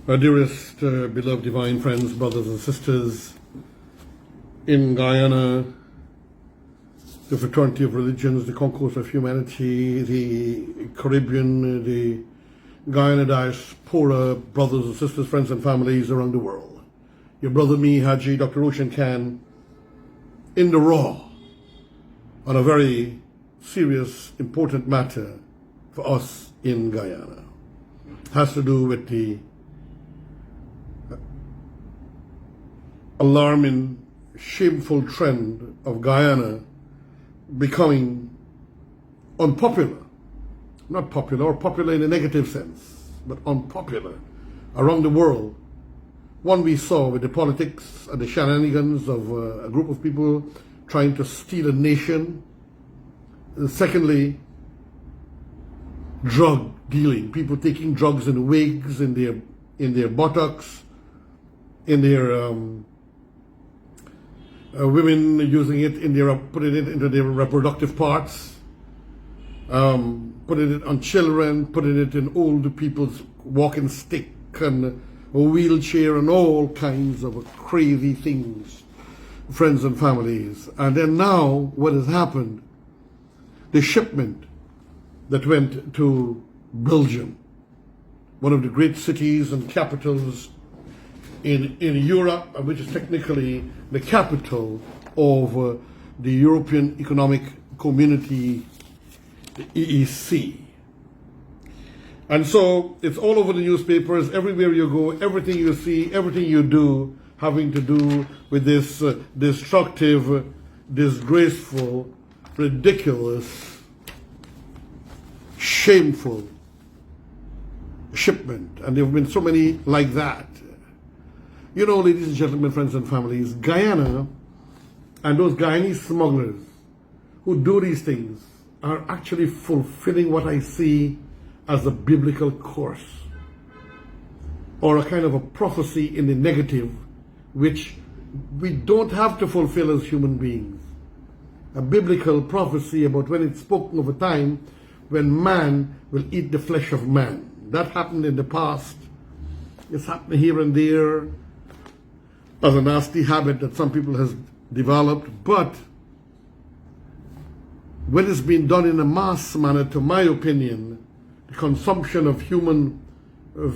Our dearest, beloved divine friends, brothers and sisters, in Guyana, the fraternity of religions, the concourse of humanity, the Caribbean, the Guyana diaspora, brothers and sisters, friends and families around the world. Your brother, me, Haji, Dr. Roshan Khan, in the raw, on a very serious, important matter for us in Guyana. It has to do with the alarming, shameful trend of Guyana becoming unpopular. Not popular, or popular in a negative sense, but unpopular around the world. One we saw with the politics and the shenanigans of a group of people trying to steal a nation. Secondly, drug dealing, people taking drugs in wigs, in their buttocks, in their women using it putting it into their reproductive parts, putting it on children, putting it in old people's walking stick and a wheelchair and all kinds of crazy things, friends and families. And then now what has happened, the shipment that went to Belgium, one of the great cities and capitals in Europe, which is technically the capital of the European Economic Community, the EEC. And so it's all over the newspapers, everywhere you go, everything you see, everything you do, having to do with this destructive, disgraceful, ridiculous, shameful shipment. And there have been so many like that. You know, ladies and gentlemen, friends and families, Guyana and those Guyanese smugglers who do these things are actually fulfilling what I see as a biblical course, or a kind of a prophecy in the negative, which we don't have to fulfill as human beings. A biblical prophecy about when it's spoken of a time when man will eat the flesh of man. That happened in the past. It's happening here and there as a nasty habit that some people has developed, but when it's been done in a mass manner, to my opinion, the consumption of human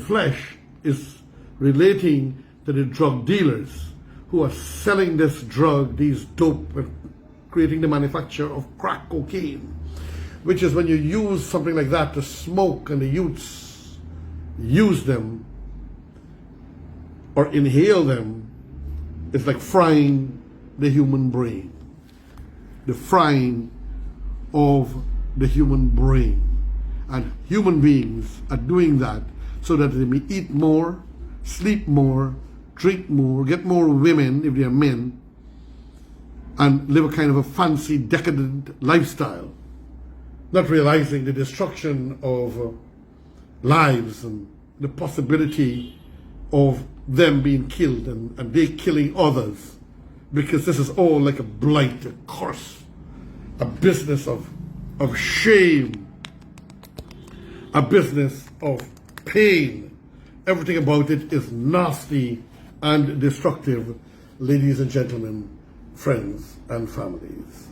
flesh is relating to the drug dealers who are selling this drug, these dope, creating the manufacture of crack cocaine, which is when you use something like that to smoke and the youths use them or inhale them. It's like frying the human brain, the frying of the human brain. And human beings are doing that so that they may eat more, sleep more, drink more, get more women if they are men, and live a kind of a fancy, decadent lifestyle, not realizing the destruction of lives and the possibility of them being killed and they killing others, because this is all like a blight, a curse, a business of shame, a business of pain. Everything about it is nasty and destructive, ladies and gentlemen, friends and families.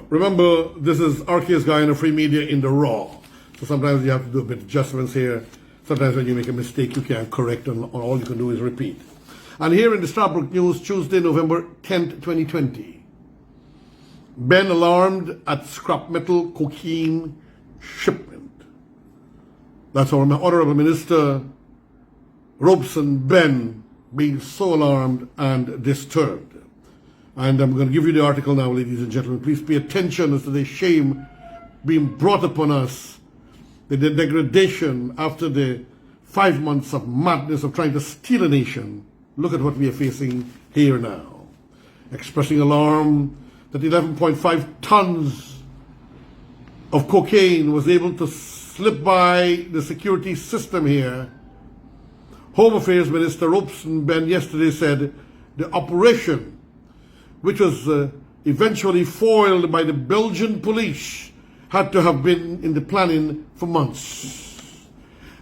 Remember, this is RKS Guyana Free Media in the raw. So sometimes you have to do a bit of adjustments here. Sometimes when you make a mistake, you can't correct, and all you can do is repeat. And here in the Starbrook News, Tuesday, November 10th, 2020. Ben alarmed at scrap metal cocaine shipment. That's our Honorable Minister Robeson Ben being so alarmed and disturbed. And I'm going to give you the article now, ladies and gentlemen. Please pay attention as to the shame being brought upon us, the degradation after the 5 months of madness of trying to steal a nation. Look at what we are facing here now. Expressing alarm that 11.5 tons of cocaine was able to slip by the security system here. Home Affairs Minister Robeson Ben yesterday said the operation, which was eventually foiled by the Belgian police, had to have been in the planning for months.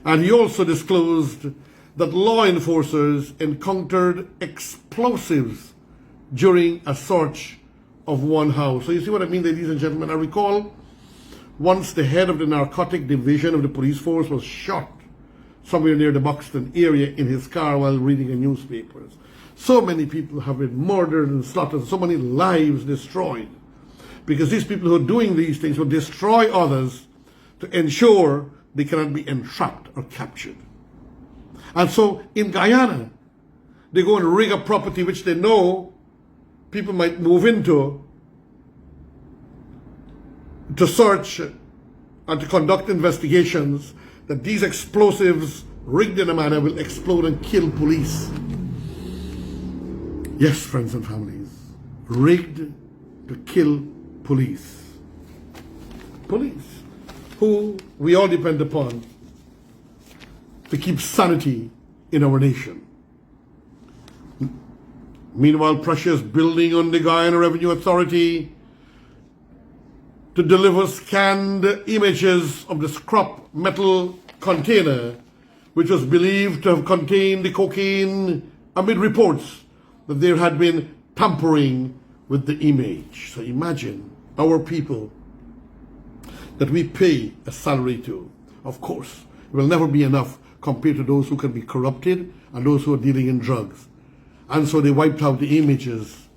And he also disclosed that law enforcers encountered explosives during a search of one house. So you see what I mean, ladies and gentlemen? I recall once the head of the narcotic division of the police force was shot somewhere near the Buxton area in his car while reading a newspaper. So many people have been murdered and slaughtered, so many lives destroyed, because these people who are doing these things will destroy others to ensure they cannot be entrapped or captured. And so in Guyana, they go and rig a property which they know people might move into to search and to conduct investigations, that these explosives rigged in a manner will explode and kill police. Yes, friends and families, rigged to kill police. Police, who we all depend upon to keep sanity in our nation. Meanwhile, pressure is building on the Guyana Revenue Authority to deliver scanned images of the scrap metal container, which was believed to have contained the cocaine, amid reports that there had been tampering with the image. So imagine our people that we pay a salary to. Of course, it will never be enough compared to those who can be corrupted and those who are dealing in drugs. And so they wiped out the images,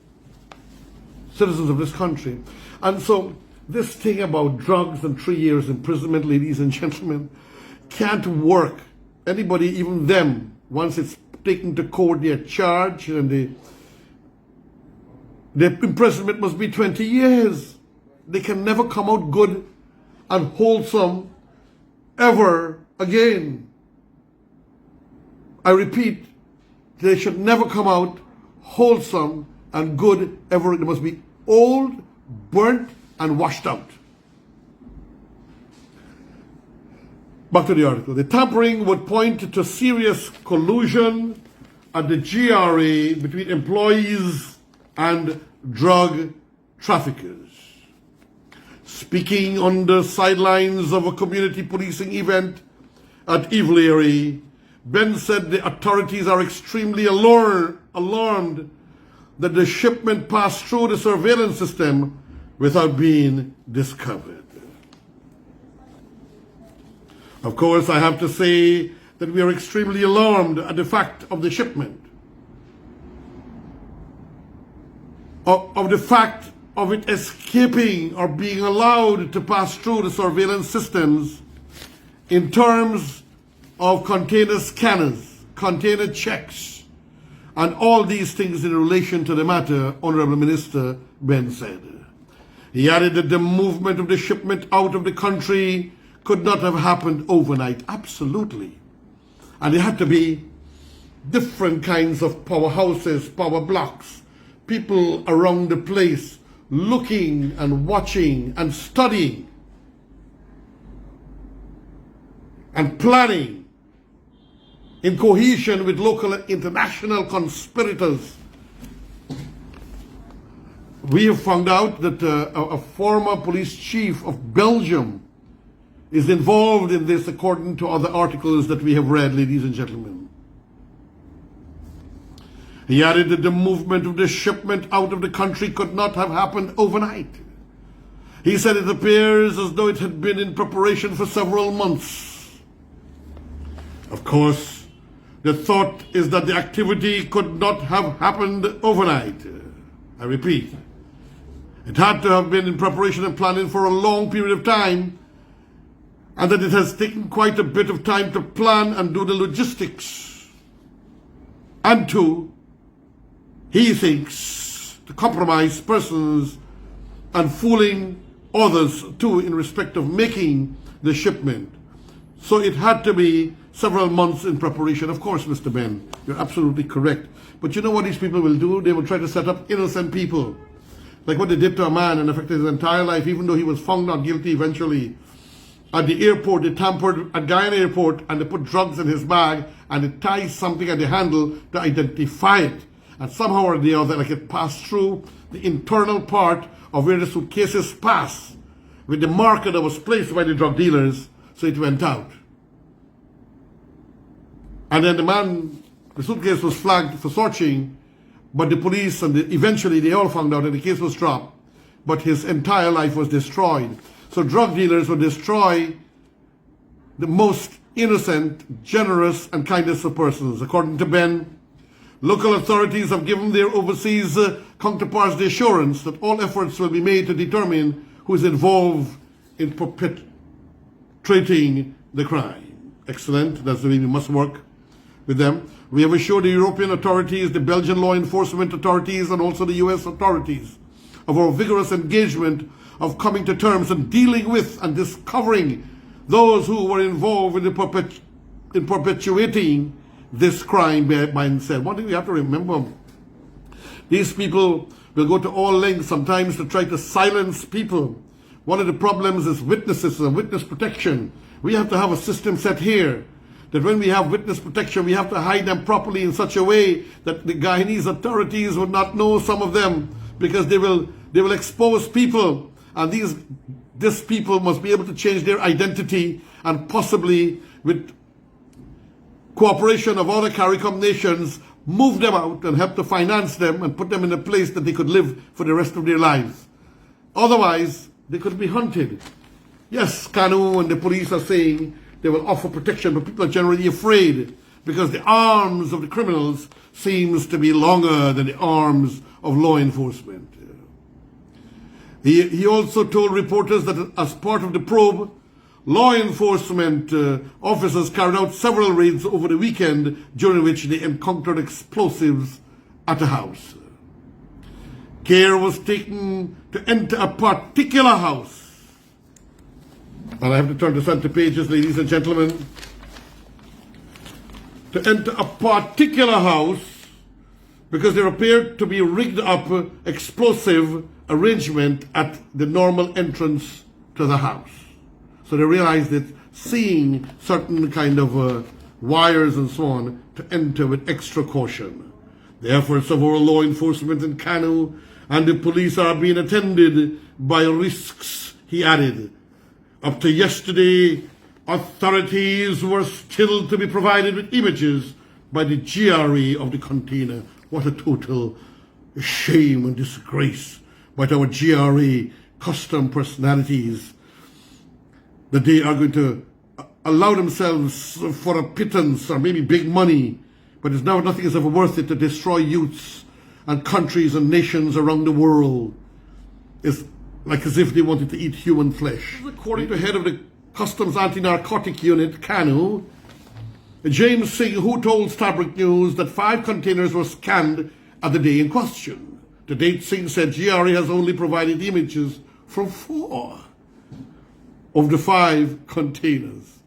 citizens of this country. And so this thing about drugs and 3 years imprisonment, ladies and gentlemen, can't work. Anybody, even them, once it's taken to court, they are charged, and the imprisonment must be 20 years. They can never come out good and wholesome ever again. I repeat, they should never come out wholesome and good ever. They must be old, burnt, and washed out. Back to the article. The tampering would point to serious collusion at the GRA between employees and drug traffickers. Speaking on the sidelines of a community policing event at Ivleary, Ben said the authorities are extremely alarmed that the shipment passed through the surveillance system without being discovered. Of course, I have to say that we are extremely alarmed at the fact of the shipment, of the fact of it escaping or being allowed to pass through the surveillance systems in terms of container scanners, container checks, and all these things in relation to the matter, Honorable Minister Ben said. He added that the movement of the shipment out of the country could not have happened overnight. Absolutely. And there had to be different kinds of powerhouses, power blocks, people around the place looking and watching and studying and planning in cohesion with local and international conspirators. We have found out that a former police chief of Belgium is involved in this, according to other articles that we have read, ladies and gentlemen. He added that the movement of the shipment out of the country could not have happened overnight. He said it appears as though it had been in preparation for several months. Of course, the thought is that the activity could not have happened overnight. I repeat, it had to have been in preparation and planning for a long period of time, and that it has taken quite a bit of time to plan and do the logistics, and to, he thinks, to compromise persons and fooling others too in respect of making the shipment. So it had to be several months in preparation. Of course, Mr. Ben, you're absolutely correct. But you know what these people will do? They will try to set up innocent people, like what they did to a man and affected his entire life, even though he was found not guilty eventually. At the airport, they tampered at Guyana airport, and they put drugs in his bag, and they tied something at the handle to identify it. And somehow or the other, like it passed through the internal part of where the suitcases pass. with the marker that was placed by the drug dealers, so it went out. And then the suitcase was flagged for searching, but the police and eventually they all found out that the case was dropped, but his entire life was destroyed. So drug dealers will destroy the most innocent, generous, and kindest of persons. According to Ben, local authorities have given their overseas counterparts the assurance that all efforts will be made to determine who is involved in perpetrating the crime. Excellent. That's the way we must work with them. We have assured the European authorities, the Belgian law enforcement authorities, and also the US authorities of our vigorous engagement of coming to terms and dealing with and discovering those who were involved in perpetuating this crime mindset. One thing we have to remember, these people will go to all lengths sometimes to try to silence people. One of the problems is witnesses and witness protection. We have to have a system set here that when we have witness protection, we have to hide them properly in such a way that the Guyanese authorities would not know some of them, because they will expose people, and these people must be able to change their identity, and possibly with cooperation of other CARICOM nations, move them out and help to finance them and put them in a place that they could live for the rest of their lives. Otherwise, they could be hunted. Yes, CANU and the police are saying they will offer protection, but people are generally afraid because the arms of the criminals seems to be longer than the arms of law enforcement. He also told reporters that as part of the probe, law enforcement officers carried out several raids over the weekend, during which they encountered explosives at a house. Care was taken to enter a particular house. And I have to turn to center pages, ladies and gentlemen. To enter a particular house because there appeared to be rigged up explosive arrangement at the normal entrance to the house. So they realized that seeing certain kind of wires and so on, to enter with extra caution. The efforts of our law enforcement in CANU and the police are being attended by risks, he added. Up to yesterday, authorities were still to be provided with images by the GRE of the container. What a total shame and disgrace by our GRE custom personalities, that they are going to allow themselves for a pittance or maybe big money, but it's now nothing is ever worth it to destroy youths and countries and nations around the world. It's like as if they wanted to eat human flesh. According to head of the Customs Anti-Narcotic Unit, CANU, James Singh, who told Stabrook News that 5 containers were scanned at the day in question. To date, Singh said GRE has only provided images from 4 of the 5 containers.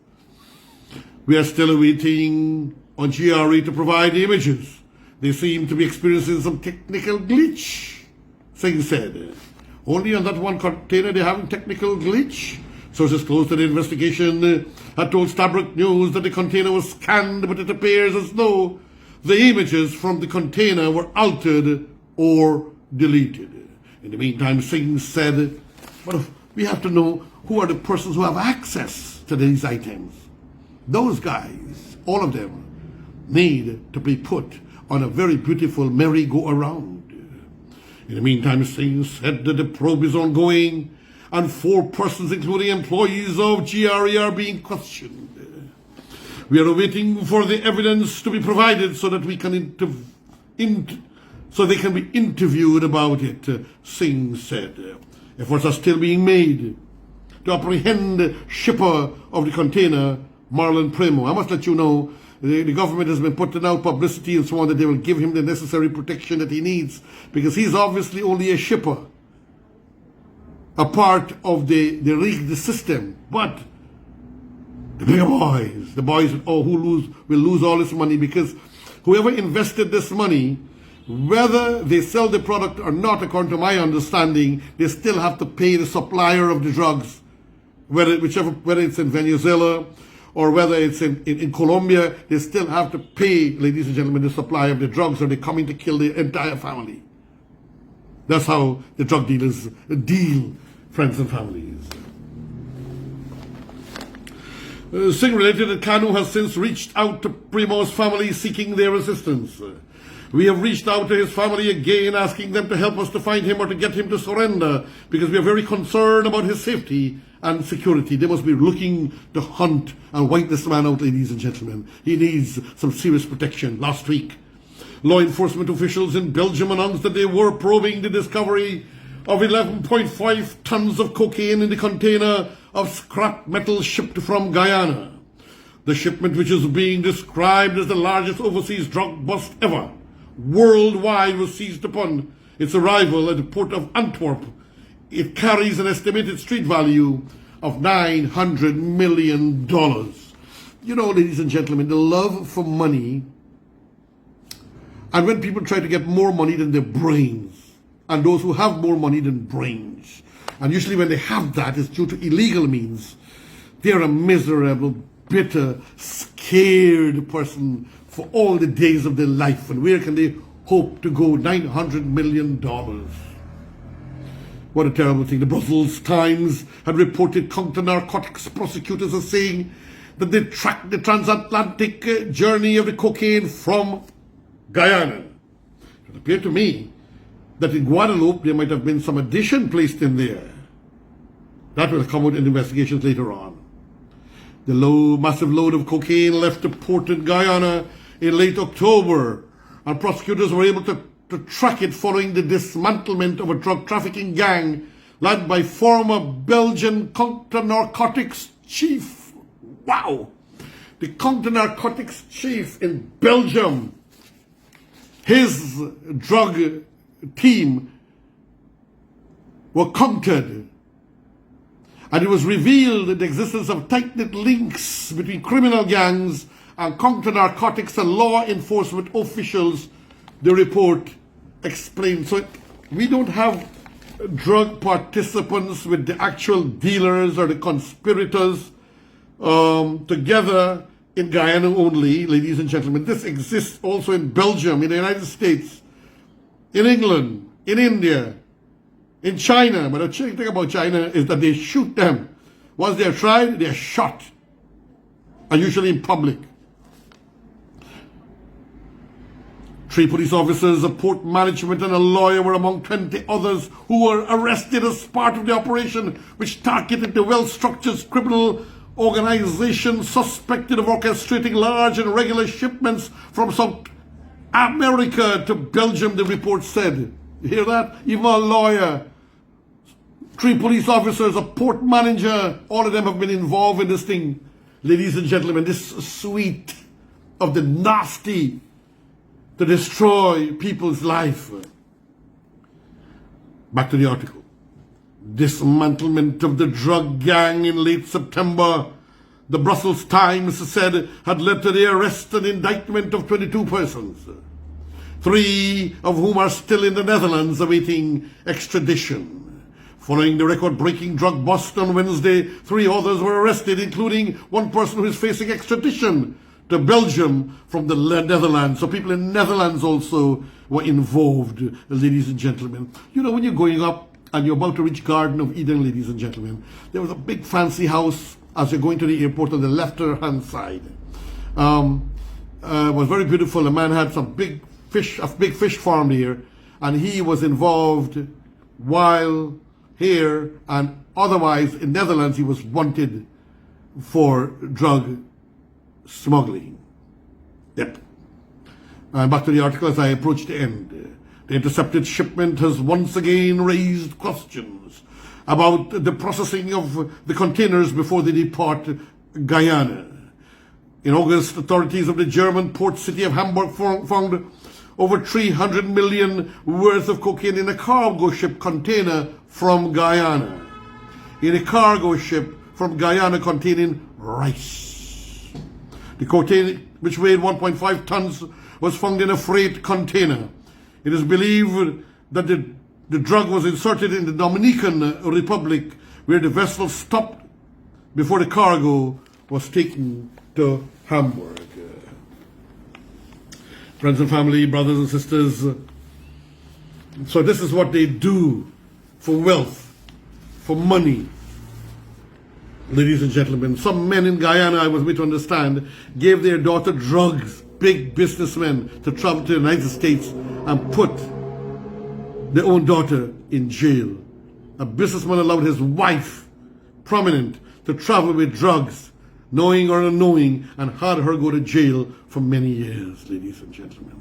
We are still waiting on GRE to provide the images. They seem to be experiencing some technical glitch, Singh said. Only on that one container they're having technical glitch. Sources close to the investigation had told Stabrook News that the container was scanned, but it appears as though the images from the container were altered or deleted. In the meantime, Singh said, but we have to know who are the persons who have access to these items. Those guys, all of them, need to be put on a very beautiful merry-go-around. In the meantime, Singh said that the probe is ongoing and 4 persons, including employees of GRE, are being questioned. We are waiting for the evidence to be provided so that we can so they can be interviewed about it, Singh said. Efforts are still being made to apprehend the shipper of the container, Marlon Primo. I must let you know, the government has been putting out publicity and so on that they will give him the necessary protection that he needs, because he's obviously only a shipper, a part of the rigged system. But the bigger boys, the boys who will lose all this money, because whoever invested this money, whether they sell the product or not, according to my understanding, they still have to pay the supplier of the drugs, whether it's in Venezuela or whether it's in Colombia, they still have to pay, ladies and gentlemen, the supply of the drugs, or they're coming to kill the entire family. That's how the drug dealers deal, friends and families. Singh related that CANU has since reached out to Primo's family seeking their assistance. We have reached out to his family again, asking them to help us to find him or to get him to surrender, because we are very concerned about his safety and security. They must be looking to hunt and wipe this man out, ladies and gentlemen. He needs some serious protection. Last week, law enforcement officials in Belgium announced that they were probing the discovery of 11.5 tons of cocaine in the container of scrap metal shipped from Guyana. The shipment, which is being described as the largest overseas drug bust ever, worldwide, was seized upon its arrival at the port of Antwerp. It carries an estimated street value of $900 million. You know, ladies and gentlemen, the love for money, and when people try to get more money than their brains, and those who have more money than brains, and usually when they have that, it's due to illegal means, they're a miserable, bitter, scared person for all the days of their life. And where can they hope to go? $900 million. What a terrible thing. The Brussels Times had reported counter-narcotics prosecutors as saying that they tracked the transatlantic journey of the cocaine from Guyana. It appeared to me that in Guadeloupe there might have been some addition placed in there. That will come out in investigations later on. The massive load of cocaine left the port in Guyana in late October, and prosecutors were able to track it following the dismantlement of a drug trafficking gang led by former Belgian counter-narcotics chief. Wow! The counter-narcotics chief in Belgium, his drug team were countered, and it was revealed the existence of tight-knit links between criminal gangs and counter-narcotics and law enforcement officials, the report explained. So we don't have drug participants with the actual dealers or the conspirators together in Guyana only, ladies and gentlemen. This exists also in Belgium, in the United States, in England, in India, in China. But the thing about China is that they shoot them. Once they are tried, they are shot, and usually in public. 3 police officers, a port management, and a lawyer were among 20 others who were arrested as part of the operation, which targeted the well-structured criminal organization suspected of orchestrating large and regular shipments from South America to Belgium, the report said. You hear that? Even a lawyer, 3 police officers, a port manager, all of them have been involved in this thing. Ladies and gentlemen, this suite of the nasty to destroy people's life. Back to the article. Dismantlement of the drug gang in late September, the Brussels Times said, had led to the arrest and indictment of 22 persons, 3 of whom are still in the Netherlands awaiting extradition. Following the record-breaking drug bust on Wednesday, 3 others were arrested, including 1 person who is facing extradition to Belgium from the Netherlands. So people in the Netherlands also were involved, ladies and gentlemen. You know, when you're going up and you're about to reach Garden of Eden, ladies and gentlemen, there was a big fancy house as you're going to the airport on the left-hand side. It was very beautiful. A man had some big fish, a big fish farm here, and he was involved while here and otherwise in Netherlands he was wanted for drug smuggling. Yep. And back to the article as I approach the end. The intercepted shipment has once again raised questions about the processing of the containers before they depart Guyana. In August, authorities of the German port city of Hamburg found over 300 million worth of cocaine in a cargo ship container from Guyana. In a cargo ship from Guyana containing rice. The cocaine, which weighed 1.5 tons, was found in a freight container. It is believed that the drug was inserted in the Dominican Republic, where the vessel stopped before the cargo was taken to Hamburg. Friends and family, brothers and sisters, so this is what they do for wealth, for money. ladies and gentlemen. Some men in Guyana, I was made to understand, gave their daughter drugs, big businessmen, to travel to the United States and put their own daughter in jail. A businessman allowed his wife, prominent, to travel with drugs, knowing or unknowing, and had her go to jail for many years, ladies and gentlemen.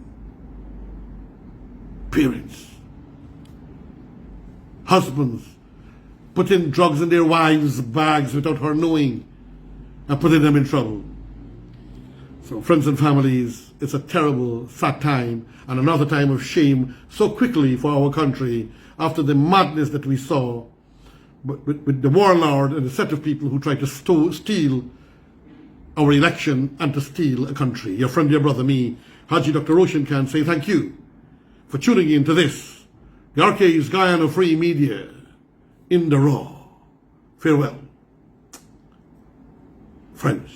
Parents, husbands, putting drugs in their wives' bags without her knowing and putting them in trouble. So friends and families, it's a terrible, sad time and another time of shame so quickly for our country after the madness that we saw with the warlord and a set of people who tried to steal our election and to steal a country. Your friend, your brother, me, Haji Dr. Roshan Khan, say thank you for tuning in to this, the RK's Guyana Free Media, in the raw. Farewell. Friends.